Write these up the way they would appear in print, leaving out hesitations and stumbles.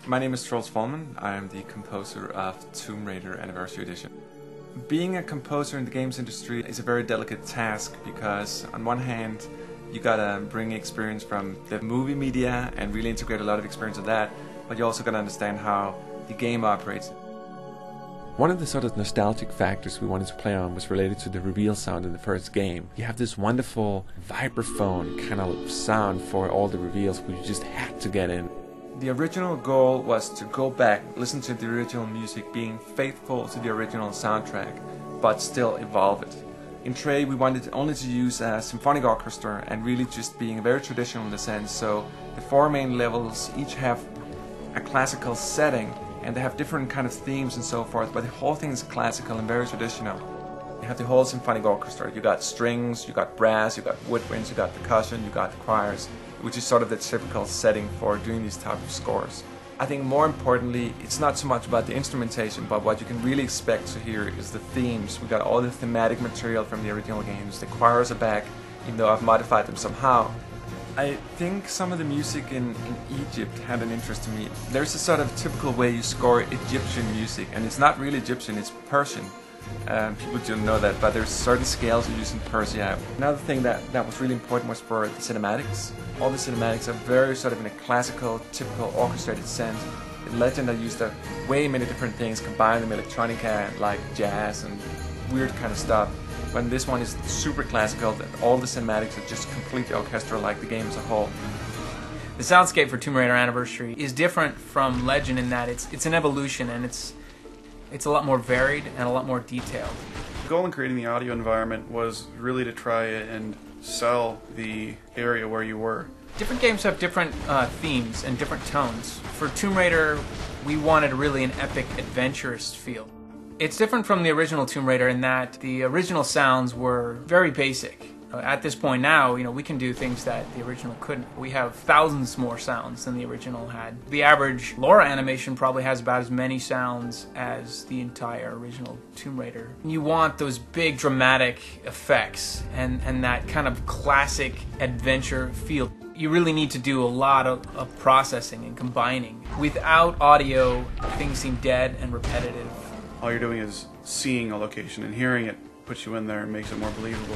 My name is Troels Volman. I am the composer of Tomb Raider Anniversary Edition. Being a composer in the games industry is a very delicate task because on one hand you gotta bring experience from the movie media and really integrate a lot of experience of that, but you also gotta understand how the game operates. One of the sort of nostalgic factors we wanted to play on was related to the reveal sound in the first game. You have this wonderful vibraphone kind of sound for all the reveals which you just had to get in. The original goal was to go back, listen to the original music, being faithful to the original soundtrack, but still evolve it. In Trey, we wanted only to use a symphonic orchestra and really just being very traditional in the sense, so the four main levels each have a classical setting and they have different kind of themes and so forth, but the whole thing is classical and very traditional. You have the whole symphonic orchestra. You got strings, you got brass, you got woodwinds, you got percussion, you got choirs, which is sort of the typical setting for doing these type of scores. I think more importantly, it's not so much about the instrumentation, but what you can really expect to hear is the themes. We got all the thematic material from the original games. The choirs are back, even though I've modified them somehow. I think some of the music in Egypt had an interest to me. There's a sort of typical way you score Egyptian music, and it's not really Egyptian, it's Persian. People don't know that, but there's certain scales you use in Persia. Another thing that was really important was for the cinematics. All the cinematics are very sort of in a classical, typical orchestrated sense. In Legend I used way many different things, combined them electronica, like jazz and weird kind of stuff. But this one is super classical, all the cinematics are just completely orchestral like the game as a whole. The soundscape for Tomb Raider Anniversary is different from Legend in that it's an evolution and it's a lot more varied and a lot more detailed. The goal in creating the audio environment was really to try and sell the area where you were. Different games have different themes and different tones. For Tomb Raider, we wanted really an epic, adventurous feel. It's different from the original Tomb Raider in that the original sounds were very basic. At this point now, we can do things that the original couldn't. We have thousands more sounds than the original had. The average Lara animation probably has about as many sounds as the entire original Tomb Raider. You want those big dramatic effects and that kind of classic adventure feel. You really need to do a lot of processing and combining. Without audio, things seem dead and repetitive. All you're doing is seeing a location, and hearing it puts you in there and makes it more believable.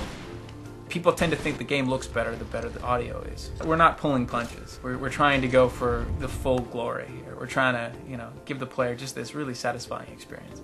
People tend to think the game looks better the better the audio is. We're not pulling punches. We're trying to go for the full glory. We're trying to, give the player just this really satisfying experience.